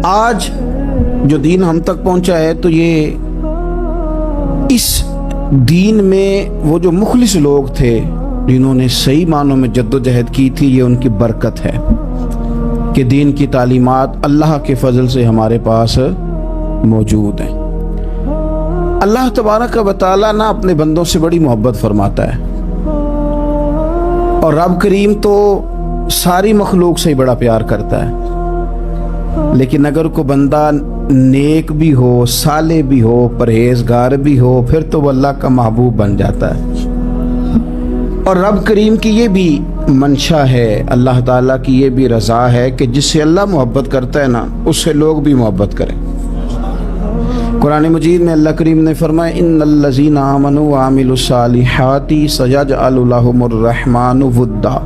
آج جو دین ہم تک پہنچا ہے تو یہ اس دین میں وہ جو مخلص لوگ تھے جنہوں نے صحیح معنوں میں جد و جہد کی تھی، یہ ان کی برکت ہے کہ دین کی تعلیمات اللہ کے فضل سے ہمارے پاس موجود ہیں۔ اللہ تبارک و تعالیٰ نہ اپنے بندوں سے بڑی محبت فرماتا ہے، اور رب کریم تو ساری مخلوق سے ہی بڑا پیار کرتا ہے، لیکن اگر کوئی بندہ نیک بھی ہو، صالح بھی ہو، پرہیزگار بھی ہو، پھر تو وہ اللہ کا محبوب بن جاتا ہے۔ اور رب کریم کی یہ بھی منشا ہے، اللہ تعالیٰ کی یہ بھی رضا ہے کہ جس سے اللہ محبت کرتا ہے نا، اس سے لوگ بھی محبت کریں۔ قرآن مجید میں اللہ کریم نے فرمایا ان الذین آمنوا وعملوا الصالحات سیجعل لهم الرحمن ودا،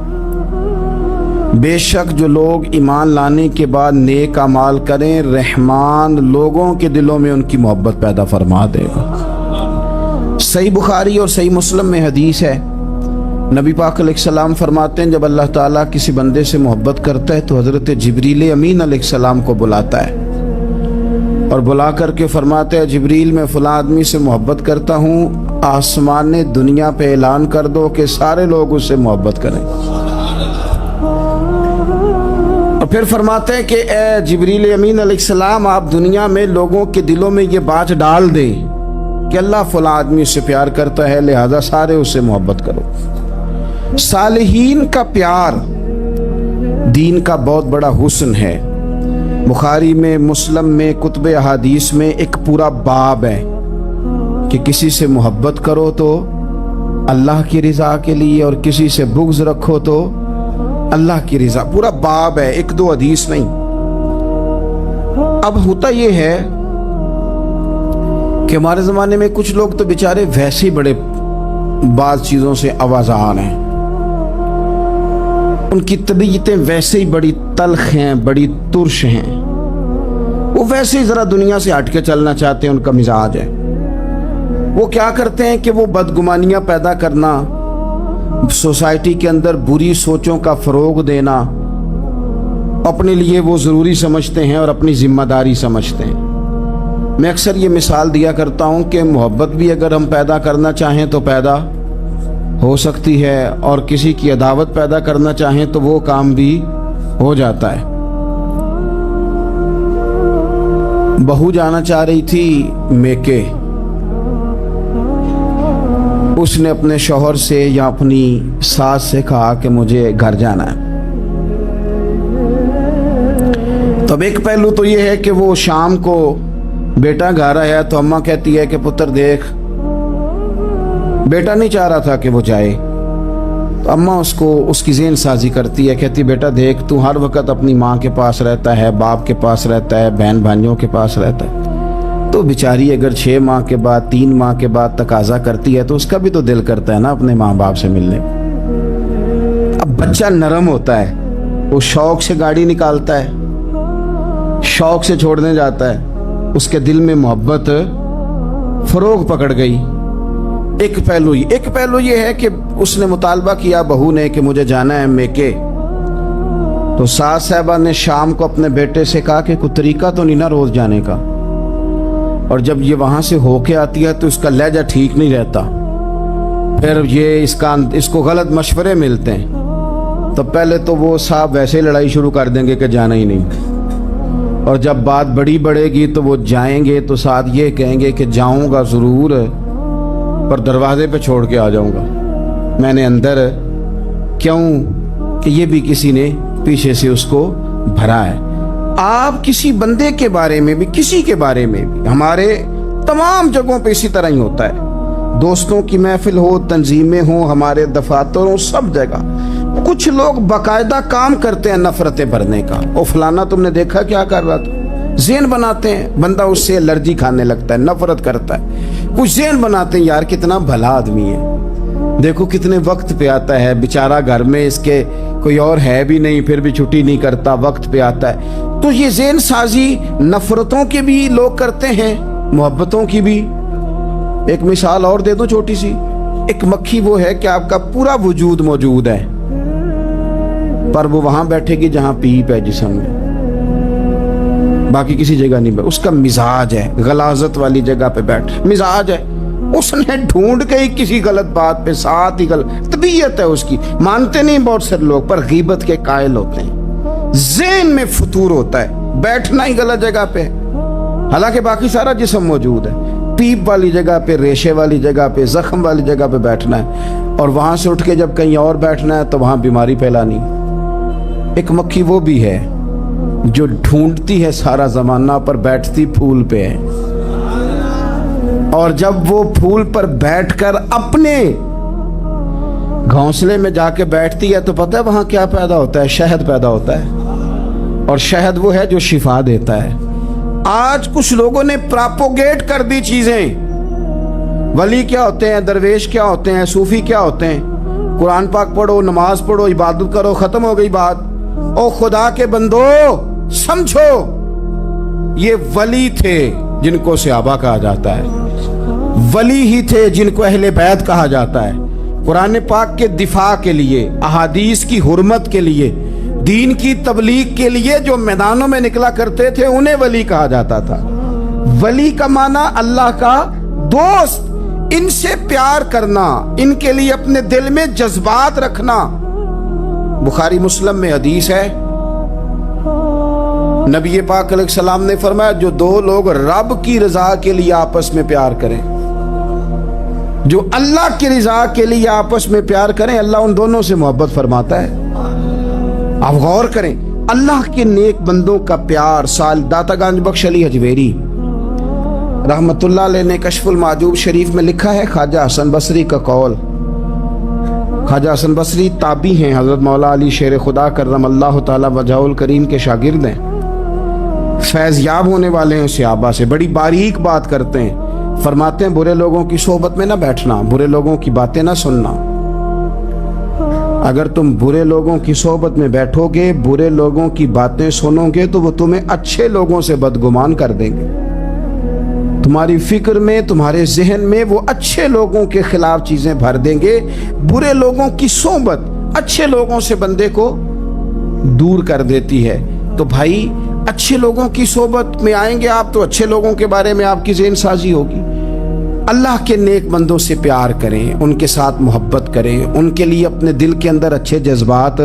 بے شک جو لوگ ایمان لانے کے بعد نیک اعمال کریں، رحمان لوگوں کے دلوں میں ان کی محبت پیدا فرما دے گا۔ صحیح بخاری اور صحیح مسلم میں حدیث ہے، نبی پاک علیہ السلام فرماتے ہیں جب اللہ تعالیٰ کسی بندے سے محبت کرتا ہے تو حضرت جبریل امین علیہ السلام کو بلاتا ہے اور بلا کر کے فرماتا ہے جبریل میں فلاں آدمی سے محبت کرتا ہوں، آسمان دنیا پہ اعلان کر دو کہ سارے لوگ اس سے محبت کریں۔ اور پھر فرماتے ہیں کہ اے جبریل امین علیہ السلام آپ دنیا میں لوگوں کے دلوں میں یہ بات ڈال دیں کہ اللہ فلاں آدمی سے پیار کرتا ہے، لہذا سارے اس سے محبت کرو۔ صالحین کا پیار دین کا بہت بڑا حسن ہے۔ بخاری میں، مسلم میں، کتب احادیث میں ایک پورا باب ہے کہ کسی سے محبت کرو تو اللہ کی رضا کے لیے، اور کسی سے بغض رکھو تو اللہ کی رضا، پورا باب ہے، ایک دو حدیث نہیں۔ اب ہوتا یہ ہے کہ ہمارے زمانے میں کچھ لوگ تو بیچارے ویسے ہی بڑے بعض چیزوں سے آوازان ہیں، ان کی طبیعتیں ویسے ہی بڑی تلخ ہیں، بڑی ترش ہیں، وہ ویسے ہی ذرا دنیا سے ہٹ کے چلنا چاہتے ہیں، ان کا مزاج ہے۔ وہ کیا کرتے ہیں کہ وہ بدگمانیاں پیدا کرنا، سوسائٹی کے اندر بری سوچوں کا فروغ دینا اپنے لیے وہ ضروری سمجھتے ہیں اور اپنی ذمہ داری سمجھتے ہیں۔ میں اکثر یہ مثال دیا کرتا ہوں کہ محبت بھی اگر ہم پیدا کرنا چاہیں تو پیدا ہو سکتی ہے، اور کسی کی عداوت پیدا کرنا چاہیں تو وہ کام بھی ہو جاتا ہے۔ بہو جانا چاہ رہی تھی میکے، اس نے اپنے شوہر سے یا اپنی ساس سے کہا کہ مجھے گھر جانا ہے۔ تو اب ایک پہلو تو یہ ہے کہ وہ شام کو بیٹا گھر آیا تو اماں کہتی ہے کہ پتر دیکھ، بیٹا نہیں چاہ رہا تھا کہ وہ جائے، تو اماں اس کو اس کی ذہن سازی کرتی ہے، کہتی بیٹا دیکھ تو ہر وقت اپنی ماں کے پاس رہتا ہے، باپ کے پاس رہتا ہے، بہن بھائیوں کے پاس رہتا ہے، تو بیچاری اگر 6 ماہ کے بعد 3 ماہ کے بعد تقاضا کرتی ہے تو اس کا بھی تو دل کرتا ہے نا اپنے ماں باپ سے ملنے۔ اب بچہ نرم ہوتا ہے، وہ شوق سے گاڑی نکالتا ہے، شوق سے چھوڑنے جاتا ہے، اس کے دل میں محبت فروغ پکڑ گئی۔ ایک پہلو یہ ہے کہ اس نے مطالبہ کیا بہو نے کہ مجھے جانا ہے میکے، تو ساس صاحبہ نے شام کو اپنے بیٹے سے کہا کہ کوئی طریقہ تو نہیں نا روز جانے کا، اور جب یہ وہاں سے ہو کے آتی ہے تو اس کا لہجہ ٹھیک نہیں رہتا، پھر یہ اس کو غلط مشورے ملتے ہیں، تو پہلے تو وہ صاحب ویسے لڑائی شروع کر دیں گے کہ جانا ہی نہیں، اور جب بات بڑی بڑھے گی تو وہ جائیں گے تو ساتھ یہ کہیں گے کہ جاؤں گا ضرور پر دروازے پہ چھوڑ کے آ جاؤں گا، میں نے اندر کیوں کہ یہ بھی کسی نے پیچھے سے اس کو بھرا ہے۔ آپ کسی بندے کے بارے میں بھی، کسی کے بارے میں بھی، ہمارے تمام جگہوں پہ اسی طرح ہی ہوتا ہے، دوستوں کی محفل ہو، تنظیمیں ہوں، ہمارے دفاتر ہوں، سب جگہ کچھ لوگ باقاعدہ کام کرتے ہیں نفرتیں بھرنے کا، اور فلانا تم نے دیکھا کیا کر رہا تھا، ذہن بناتے ہیں، بندہ اس سے الرجی کھانے لگتا ہے، نفرت کرتا ہے، کچھ ذہن بناتے ہیں یار کتنا بھلا آدمی ہے، دیکھو کتنے وقت پہ آتا ہے، بیچارہ گھر میں اس کے کوئی اور ہے بھی نہیں، پھر بھی چھٹی نہیں کرتا، وقت پہ آتا ہے۔ تو یہ ذہن سازی نفرتوں کے بھی لوگ کرتے ہیں، محبتوں کی بھی۔ ایک مثال اور دے دو چھوٹی سی، ایک مکھی وہ ہے کہ آپ کا پورا وجود موجود ہے پر وہ وہاں بیٹھے گی جہاں پیپ ہے جسم میں، باقی کسی جگہ نہیں اس کا مزاج ہے غلاظت والی جگہ پہ بیٹھ مزاج ہے اس نے ڈھونڈ کے ہی کسی غلط بات پہ ساتھ ہی غلط طبیعت ہے اس کی مانتے نہیں بہت سے لوگ پر غیبت کے قائل ہوتے ہیں ذہن میں فطور ہوتا ہے بیٹھنا ہی غلط جگہ پہ حالانکہ باقی سارا جسم موجود ہے پیپ والی جگہ پہ ریشے والی جگہ پہ زخم والی جگہ پہ بیٹھنا ہے اور وہاں سے اٹھ کے جب کہیں اور بیٹھنا ہے تو وہاں بیماری پھیلانی ایک مکھی وہ بھی ہے جو ڈھونڈتی ہے سارا زمانہ پر بیٹھتی پھول پہ ہے اور جب وہ پھول پر بیٹھ کر اپنے گھونسلے میں جا کے بیٹھتی ہے تو پتہ ہے وہاں کیا پیدا ہوتا ہے شہد پیدا ہوتا ہے اور شہد وہ ہے جو شفا دیتا ہے آج کچھ لوگوں نے پراپوگیٹ کر دی چیزیں ولی کیا ہوتے ہیں درویش کیا ہوتے ہیں صوفی کیا ہوتے ہیں قرآن پاک پڑھو نماز پڑھو عبادت کرو ختم ہو گئی بات او خدا کے بندو سمجھو یہ ولی تھے جن کو صحابہ کہا جاتا ہے ولی ہی تھے جن کو اہل بیت کہا جاتا ہے قرآن پاک کے دفاع کے لیے احادیث کی حرمت کے لیے دین کی تبلیغ کے لیے جو میدانوں میں نکلا کرتے تھے انہیں ولی کہا جاتا تھا ولی کا معنی اللہ کا دوست ان سے پیار کرنا ان کے لیے اپنے دل میں جذبات رکھنا بخاری مسلم میں حدیث ہے نبی پاک علیہ السلام نے فرمایا جو دو لوگ رب کی رضا کے لیے آپس میں پیار کریں جو اللہ کی رضا کے لیے آپس میں پیار کریں اللہ ان دونوں سے محبت فرماتا ہے آپ غور کریں اللہ کے نیک بندوں کا پیار سال داتا گنج بخش علی حجویری رحمت اللہ علیہ نے کشف المعجوب شریف میں لکھا ہے خواجہ حسن بصری کا قول خواجہ حسن بصری تابعی ہیں حضرت مولا علی شیر خدا کرم اللہ تعالی وجہہ الکریم کے شاگرد ہیں فیض یاب ہونے والے ہیں صحابہ سے بڑی باریک بات کرتے ہیں فرماتے ہیں برے لوگوں کی صحبت میں نہ بیٹھنا برے لوگوں کی باتیں نہ سننا اگر تم برے لوگوں کی صحبت میں بیٹھو گے برے لوگوں کی باتیں سنو گے تو وہ تمہیں اچھے لوگوں سے بدگمان کر دیں گے تمہاری فکر میں تمہارے ذہن میں وہ اچھے لوگوں کے خلاف چیزیں بھر دیں گے برے لوگوں کی صحبت اچھے لوگوں سے بندے کو دور کر دیتی ہے تو بھائی اچھے لوگوں کی صحبت میں آئیں گے آپ تو اچھے لوگوں کے بارے میں آپ کی ذہن سازی ہوگی اللہ کے نیک بندوں سے پیار کریں ان کے ساتھ محبت کریں ان کے لیے اپنے دل کے اندر اچھے جذبات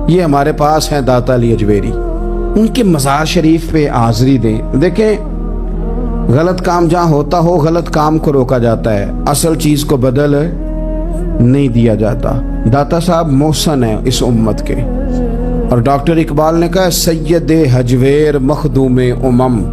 یہ ہمارے پاس ہیں داتا علی حجویری ان کے مزار شریف پہ حاضری دیں دیکھیں غلط کام جہاں ہوتا ہو غلط کام کو روکا جاتا ہے اصل چیز کو بدل نہیں دیا جاتا داتا صاحب محسن ہیں اس امت کے اور ڈاکٹر اقبال نے کہا سید حجویر مخدوم امم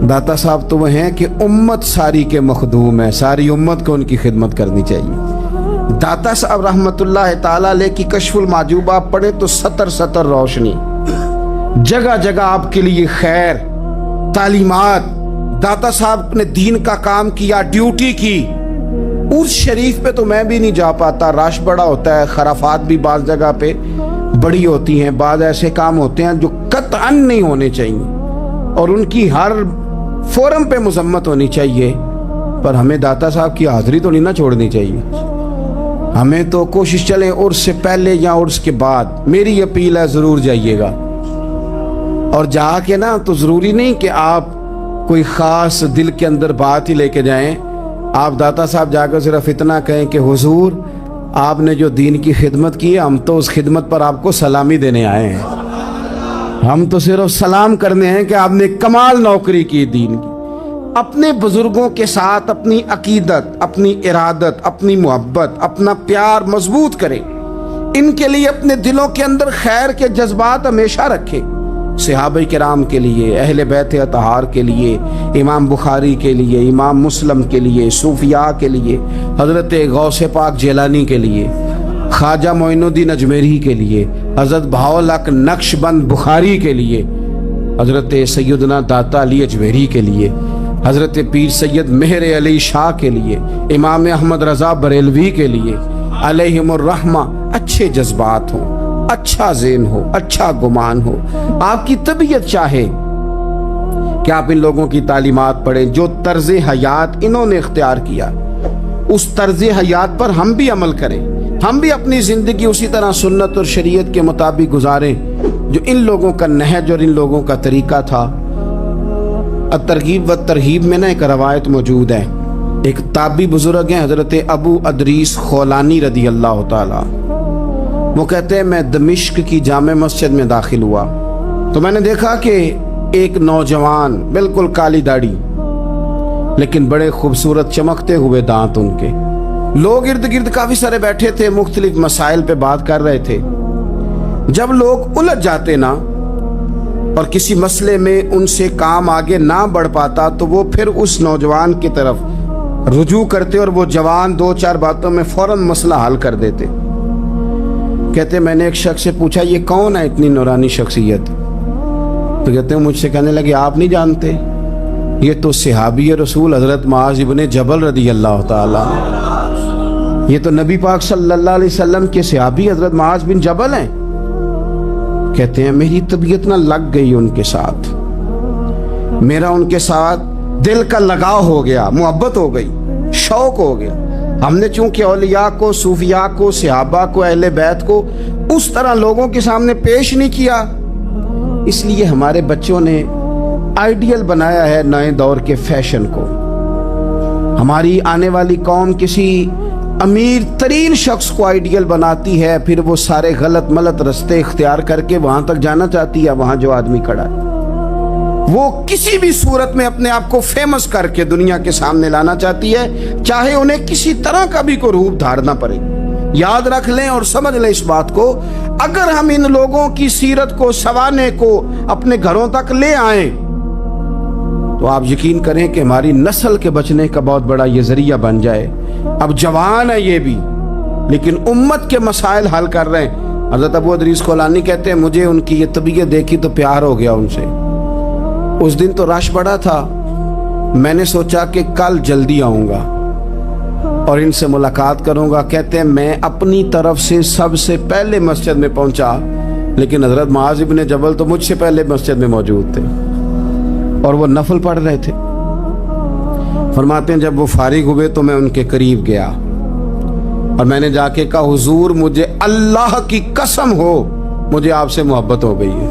داتا صاحب تو وہ ہیں کہ امت ساری کے مخدوم ہے ساری امت کو ان کی خدمت کرنی چاہیے داتا صاحب رحمت اللہ تعالیٰ علیہ کی کشف المعجوب آپ پڑھیں تو سطر سطر روشنی جگہ جگہ آپ کے لیے خیر تعلیمات داتا صاحب نے دین کا کام کیا ڈیوٹی کی اس شریف پہ تو میں بھی نہیں جا پاتا رش بڑا ہوتا ہے خرافات بھی بعض جگہ پہ بڑی ہوتی ہیں بعض ایسے کام ہوتے ہیں جو قطعاً نہیں ہونے چاہیے اور ان کی ہر فورم پہ مذمت ہونی چاہیے پر ہمیں داتا صاحب کی حاضری تو نہیں نہ چھوڑنی چاہیے ہمیں تو کوشش چلیں عرس سے پہلے یا عرس کے بعد میری اپیل ہے ضرور جائیے گا اور جا کے نا تو ضروری نہیں کہ آپ کوئی خاص دل کے اندر بات ہی لے کے جائیں آپ داتا صاحب جا کر صرف اتنا کہیں کہ حضور آپ نے جو دین کی خدمت کی ہے ہم تو اس خدمت پر آپ کو سلامی دینے آئے ہیں ہم تو صرف سلام کرنے ہیں کہ آپ نے کمال نوکری کی دین کی اپنے بزرگوں کے ساتھ اپنی عقیدت اپنی ارادت اپنی محبت اپنا پیار مضبوط کریں ان کے لیے اپنے دلوں کے اندر خیر کے جذبات ہمیشہ رکھیں صحابہ کرام کے لیے اہل بیت اطہار کے لیے امام بخاری کے لیے امام مسلم کے لیے صوفیاء کے لیے حضرت غوث پاک جیلانی کے لیے خواجہ معین الدین اجمیری کے لیے حضرت بہاؤالحق نقش بند بخاری کے لیے حضرت سیدنا داتا علی اجمیری کے لیے حضرت پیر سید مہر علی شاہ کے لیے امام احمد رضا بریلوی کے لیے علیہم الرحمہ اچھے جذبات ہوں اچھا ذہن ہو اچھا گمان ہو آپ کی طبیعت چاہے کہ آپ ان لوگوں کی تعلیمات پڑھیں جو طرز حیات انہوں نے اختیار کیا اس طرز حیات پر ہم بھی عمل کریں ہم بھی اپنی زندگی اسی طرح سنت اور شریعت کے مطابق گزاریں جو ان لوگوں کا نہج اور ان لوگوں کا طریقہ تھا. الترغیب و ترہیب میں نا ایک روایت موجود ہے. ایک تابعی بزرگ ہیں حضرت ابو ادریس خولانی رضی اللہ تعالی. وہ کہتے ہیں میں دمشق کی جامع مسجد میں داخل ہوا تو میں نے دیکھا کہ ایک نوجوان بالکل کالی داڑھی لیکن بڑے خوبصورت چمکتے ہوئے دانت ان کے. لوگ ارد گرد کافی سارے بیٹھے تھے, مختلف مسائل پہ بات کر رہے تھے. جب لوگ الجھ جاتے نا اور کسی مسئلے میں ان سے کام آگے نہ بڑھ پاتا تو وہ پھر اس نوجوان کی طرف رجوع کرتے اور وہ جوان دو چار باتوں میں فوراً مسئلہ حل کر دیتے. کہتے میں نے ایک شخص سے پوچھا یہ کون ہے اتنی نورانی شخصیت؟ تو کہتے ہیں مجھ سے کہنے لگے آپ نہیں جانتے, یہ تو صحابی رسول حضرت معاذ ابن جبل رضی اللہ تعالی, یہ تو نبی پاک صلی اللہ علیہ وسلم کے صحابی حضرت معاذ بن جبل ہیں. کہتے ہیں میری طبیعت نہ لگ گئی ان کے ساتھ, میرا ان کے ساتھ دل کا لگاؤ ہو گیا, محبت ہو گئی, شوق ہو گیا. ہم نے چونکہ اولیاء کو, صوفیاء کو, صحابہ کو, اہل بیت کو اس طرح لوگوں کے سامنے پیش نہیں کیا, اس لیے ہمارے بچوں نے آئیڈیل بنایا ہے نئے دور کے فیشن کو. ہماری آنے والی قوم کسی امیر ترین شخص کو آئیڈیل بناتی ہے, پھر وہ سارے غلط ملت رستے اختیار کر کے وہاں تک جانا چاہتی ہے. وہاں جو آدمی کھڑا ہے وہ کسی بھی صورت میں اپنے آپ کو فیمس کر کے دنیا کے سامنے لانا چاہتی ہے, چاہے انہیں کسی طرح کا بھی کوئی روپ دھارنا پڑے. یاد رکھ لیں اور سمجھ لیں اس بات کو, اگر ہم ان لوگوں کی سیرت کو, سوانے کو اپنے گھروں تک لے آئیں تو آپ یقین کریں کہ ہماری نسل کے بچنے کا بہت بڑا یہ ذریعہ بن جائے. اب جوان ہے یہ بھی لیکن امت کے مسائل حل کر رہے ہیں. حضرت ابو ادریس خولانی کہتے ہیں مجھے ان کی یہ طبیعت دیکھی تو پیار ہو گیا ان سے. اس دن تو رش بڑا تھا, میں نے سوچا کہ کل جلدی آؤں گا اور ان سے ملاقات کروں گا. کہتے ہیں میں اپنی طرف سے سب سے پہلے مسجد میں پہنچا, لیکن حضرت معاذ ابن جبل تو مجھ سے پہلے مسجد میں موجود تھے اور وہ نفل پڑھ رہے تھے. فرماتے ہیں جب وہ فارغ ہوئے تو میں ان کے قریب گیا اور میں نے جا کے کہا حضور مجھے اللہ کی قسم ہو مجھے آپ سے محبت ہو گئی ہے,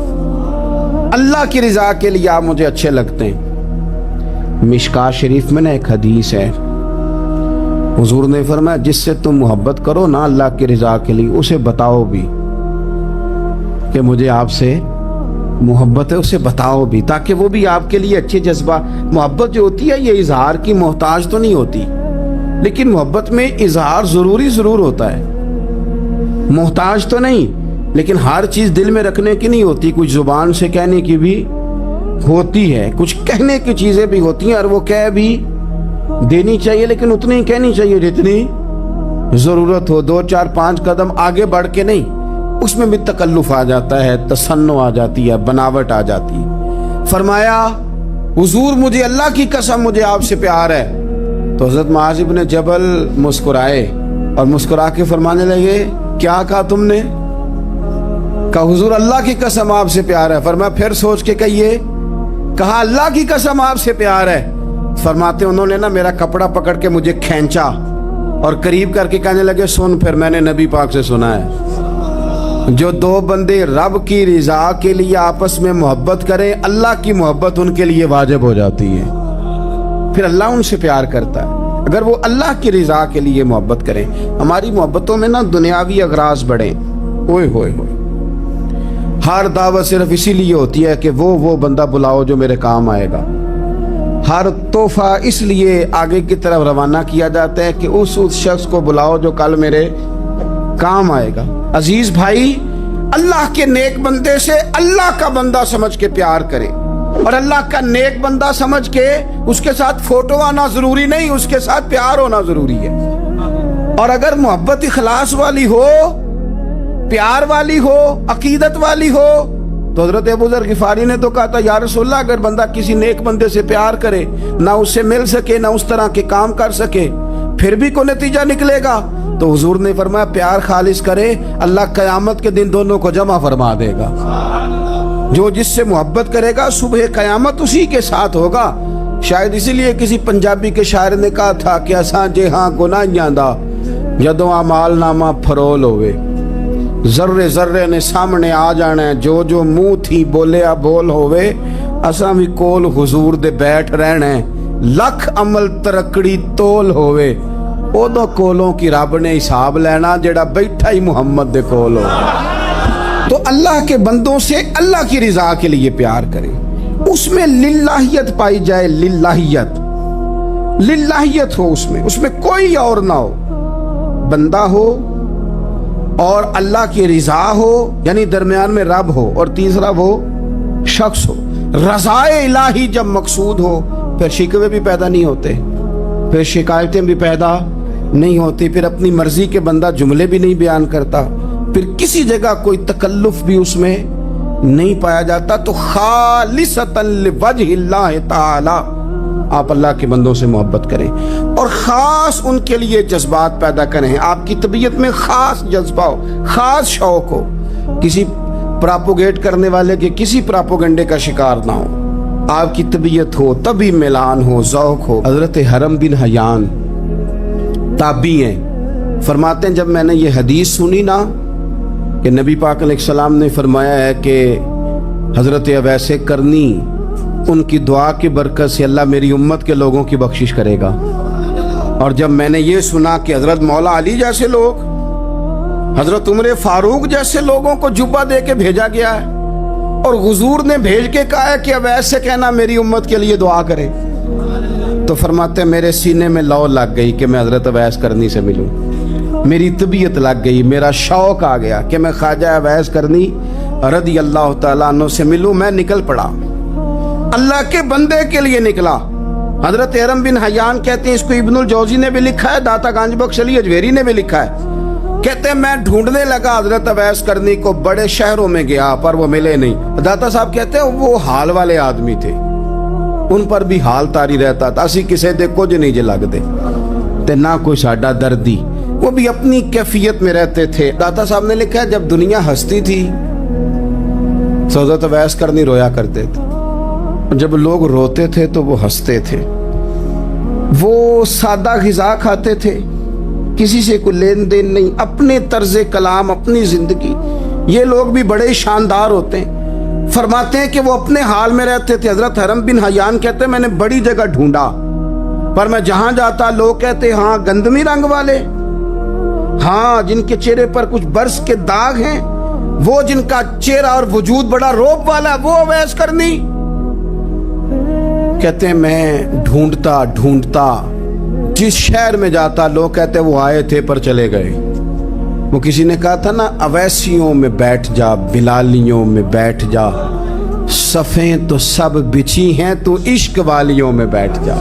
اللہ کی رضا کے لیے آپ مجھے اچھے لگتے ہیں. مشکات شریف میں نا ایک حدیث ہے, حضور نے فرمایا جس سے تم محبت کرو نا اللہ کی رضا کے لیے اسے بتاؤ بھی کہ مجھے آپ سے محبت ہے, اسے بتاؤ بھی تاکہ وہ بھی آپ کے لیے اچھے جذبہ. محبت جو ہوتی ہے یہ اظہار کی محتاج تو نہیں ہوتی, لیکن محبت میں اظہار ضرور ہوتا ہے, محتاج تو نہیں, لیکن ہر چیز دل میں رکھنے کی نہیں ہوتی, کچھ زبان سے کہنے کی بھی ہوتی ہے, کچھ کہنے کی چیزیں بھی ہوتی ہیں اور وہ کہہ بھی دینی چاہیے لیکن اتنی ہی کہنی چاہیے جتنی ضرورت ہو. 2 4 5 قدم آگے بڑھ کے نہیں, اس میں بھی تکلف آ جاتا ہے, تصنع آ جاتی ہے, بناوٹ آ جاتی ہے. فرمایا حضور مجھے اللہ کی قسم مجھے آپ سے پیار ہے. تو حضرت معاذ ابن جبل مسکرائے اور مسکرا کے فرمانے لگے کیا کہا تم نے؟ کہا حضور اللہ کی قسم آپ سے پیار ہے. فرمایا پھر سوچ کے کہیے. کہا اللہ کی قسم آپ سے پیار ہے. فرماتے انہوں نے نا میرا کپڑا پکڑ کے مجھے کھینچا اور قریب کر کے کہنے لگے سن پھر میں نے نبی پاک سے سنا ہے جو 2 بندے رب کی رضا کے لیے آپس میں محبت کریں اللہ کی محبت ان کے لیے واجب ہو جاتی ہے, پھر اللہ ان سے پیار کرتا ہے اگر وہ اللہ کی رضا کے لیے محبت کریں. ہماری محبتوں میں نا دنیاوی اغراض بڑھیں, ہوئے ہوئے ہوئے ہر دعوت صرف اسی لیے ہوتی ہے کہ وہ بندہ بلاؤ جو میرے کام آئے گا. ہر تحفہ اس لیے آگے کی طرف روانہ کیا جاتا ہے کہ اس شخص کو بلاؤ جو کل میرے کام آئے گا. عزیز بھائی اللہ کے نیک بندے سے اللہ کا بندہ سمجھ کے پیار کرے اور اللہ کا نیک بندہ سمجھ کے اس کے ساتھ فوٹو آنا ضروری نہیں, اس کے ساتھ پیار ہونا ضروری ہے. اور اگر محبت اخلاص والی ہو, پیار والی ہو, عقیدت والی ہو تو حضرت ابو ذر غفاری نے تو کہا تھا یا رسول اللہ اگر بندہ کسی نیک بندے سے پیار کرے نہ اس سے مل سکے نہ اس طرح کے کام کر سکے پھر بھی کوئی نتیجہ نکلے گا تو حضور نے فرمایا پیار خالص کرے اللہ قیامت کے دن دونوں کو جمع فرما دے گا. جو جس سے محبت کرے گا صبح قیامت اسی کے ساتھ ہوگا. شاید اسی لیے کسی پنجابی کے شاعر نے کہا تھا کہ اساں جے ہاں گناہیاں دا جدوں اعمال نامہ فرول ہوئے. ذرے ذرے نے سامنے آ جانا ہے, جو جو منہ تھی بولیا بول ہووے, اساں بھی کول حضور دے بیٹھ رہنا ہے. لکھ عمل ترکڑی تول ہووے, اودوں کولوں کی رب نے حساب لینا جڑا بیٹھا ہی محمد دے کول ہو. تو اللہ کے بندوں سے اللہ کی رضا کے لیے پیار کریں, اس میں للہیت پائی جائے, للہیت ہو, اس میں کوئی اور نہ ہو, بندہ ہو اور اللہ کی رضا ہو, یعنی درمیان میں رب ہو, اور تیسرا وہ شخص ہو. رضائے الہی جب مقصود ہو پھر شکوے بھی پیدا نہیں ہوتے, پھر شکایتیں بھی پیدا نہیں ہوتی, پھر اپنی مرضی کے بندہ جملے بھی نہیں بیان کرتا, پھر کسی جگہ کوئی تکلف بھی اس میں نہیں پایا جاتا. تو خالصۃ لوجہ اللہ تعالی آپ اللہ کے بندوں سے محبت کریں اور خاص ان کے لیے جذبات پیدا کریں. آپ کی طبیعت میں خاص جذبہ ہو, خاص شوق ہو, کسی پراپوگیٹ کرنے والے کے کسی پراپوگنڈے کا شکار نہ ہو. آپ کی طبیعت ہو, طبی میلان ہو, ذوق ہو. حضرت حرم بن حیان تابعی ہیں, فرماتے ہیں جب میں نے یہ حدیث سنی نا کہ نبی پاک علیہ السلام نے فرمایا ہے کہ حضرت اویس کرنی ان کی دعا کی برکت سے اللہ میری امت کے لوگوں کی بخشش کرے گا, اور جب میں نے یہ سنا کہ حضرت مولا علی جیسے لوگ, حضرت عمر فاروق جیسے لوگوں کو جبہ دے کے بھیجا گیا ہے, اور حضور نے بھیج کے کہا ہے کہ اویس سے کہنا میری امت کے لیے دعا کرے, تو فرماتے ہیں میرے سینے میں لو لگ گئی کہ میں حضرت اویس کرنی سے ملوں, میری طبیعت لگ گئی, میرا شوق آ گیا کہ میں خواجہ اویس کرنی رضی اللہ تعالیٰ عنہ سے ملوں. میں نکل پڑا, اللہ کے بندے کے لیے نکلا. حضرت حرم بن حیان کہتے ہیں, اس کو ابن الجوزی نے بھی لکھا ہے, داتا گنج بخش علی اجویری نے بھی لکھا ہے, کہتے ہیں میں ڈھونڈنے لگا حضرت اویس کرنی کو, بڑے شہروں میں گیا پر وہ ملے نہیں. داتا صاحب کہتے ہیں وہ حال والے آدمی تھے, ان پر بھی حال تاری رہتا تھا, اسی کسے دے کچھ نہیں جے لگ دے تے نہ کوئی ساڈا دردی, وہ بھی اپنی کیفیت میں رہتے تھے. داتا صاحب نے لکھا ہے جب دنیا ہستی تھی حضرت اویس کرنی رویا کرتے تھے, جب لوگ روتے تھے تو وہ ہنستے تھے. وہ سادہ غذا کھاتے تھے, کسی سے کوئی لین دین نہیں, اپنے طرز کلام, اپنی زندگی. یہ لوگ بھی بڑے شاندار ہوتے ہیں. فرماتے ہیں کہ وہ اپنے حال میں رہتے تھے. حضرت حرم بن حیان کہتے ہیں میں نے بڑی جگہ ڈھونڈا, پر میں جہاں جاتا لوگ کہتے ہاں گندمی رنگ والے, ہاں جن کے چہرے پر کچھ برس کے داغ ہیں, وہ جن کا چہرہ اور وجود بڑا روب والا, وہ اویس کرنی. کہتے ہیں میں ڈھونڈتا جس شہر میں جاتا لوگ کہتے وہ آئے تھے پر چلے گئے. وہ کسی نے کہا تھا نا, اویسیوں میں بیٹھ جا, بلالیوں میں بیٹھ جا, صفیں تو سب بچھی ہیں, تو عشق والیوں میں بیٹھ جا.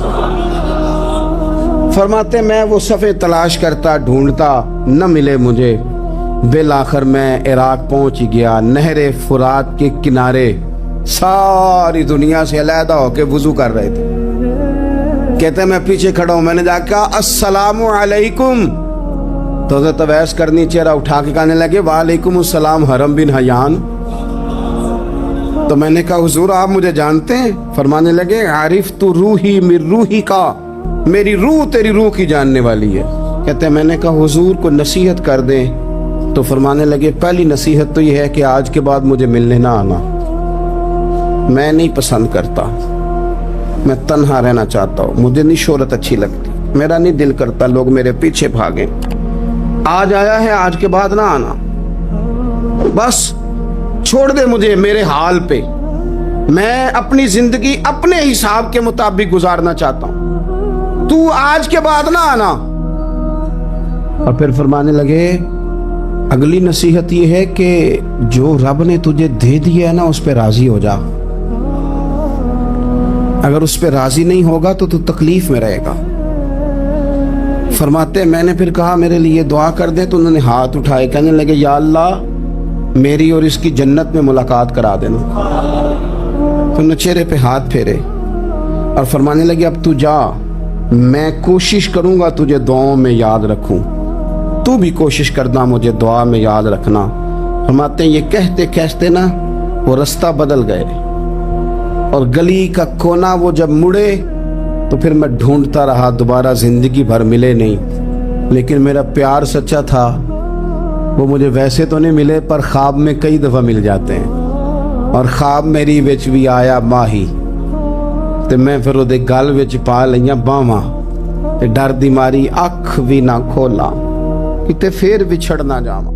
فرماتے میں وہ صفیں تلاش کرتا, ڈھونڈتا, نہ ملے مجھے. بالآخر میں عراق پہنچ گیا, نہر فرات کے کنارے ساری دنیا سے علیحدہ ہو کے وضو کر رہے تھے. کہتے ہیں میں پیچھے کھڑا ہوں, میں نے جا کہا السلام علیکم, تو حضرت اویس کرنی چہرہ اٹھا کے کہنے لگے وعلیکم السلام حرم بن حیان. تو میں نے کہا حضور آپ مجھے جانتے ہیں؟ فرمانے لگے عارف تو روحی من روحی کا, میری روح تیری روح کی جاننے والی ہے. کہتے ہیں میں نے کہا حضور کو نصیحت کر دیں. تو فرمانے لگے پہلی نصیحت تو یہ ہے کہ آج کے بعد مجھے ملنے نہ آنا, میں نہیں پسند کرتا, میں تنہا رہنا چاہتا ہوں, مجھے نہیں شہرت اچھی لگتی, میرا نہیں دل کرتا لوگ میرے پیچھے بھاگیں. آج آیا ہے, آج کے بعد نہ آنا, بس چھوڑ دے مجھے میرے حال پہ, میں اپنی زندگی اپنے حساب کے مطابق گزارنا چاہتا ہوں, تو آج کے بعد نہ آنا. اور پھر فرمانے لگے اگلی نصیحت یہ ہے کہ جو رب نے تجھے دے دیا ہے نا اس پہ راضی ہو جا, اگر اس پہ راضی نہیں ہوگا تو تکلیف میں رہے گا. فرماتے میں نے پھر کہا میرے لیے دعا کر دے, تو انہوں نے ہاتھ اٹھائے, کہنے لگے یا اللہ میری اور اس کی جنت میں ملاقات کرا دینا. تو انہوں نے چہرے پہ ہاتھ پھیرے اور فرمانے لگے اب تو جا, میں کوشش کروں گا تجھے دعاؤں میں یاد رکھوں, تو بھی کوشش کرنا مجھے دعا میں یاد رکھنا. فرماتے ہیں یہ کہتے کہتے نا وہ رستہ بدل گئے, اور گلی کا کونا وہ جب مڑے تو پھر میں ڈھونڈتا رہا, دوبارہ زندگی بھر ملے نہیں, لیکن میرا پیار سچا تھا. وہ مجھے ویسے تو نہیں ملے پر خواب میں کئی دفعہ مل جاتے ہیں. اور خواب میری وچ بھی آیا ماہی تے میں پھر وہ گل وچ پا لئیاں باواں تے ڈر دی ماری اکھ بھی نہ کھولا کتے پھر وچھڑ نہ جاواں.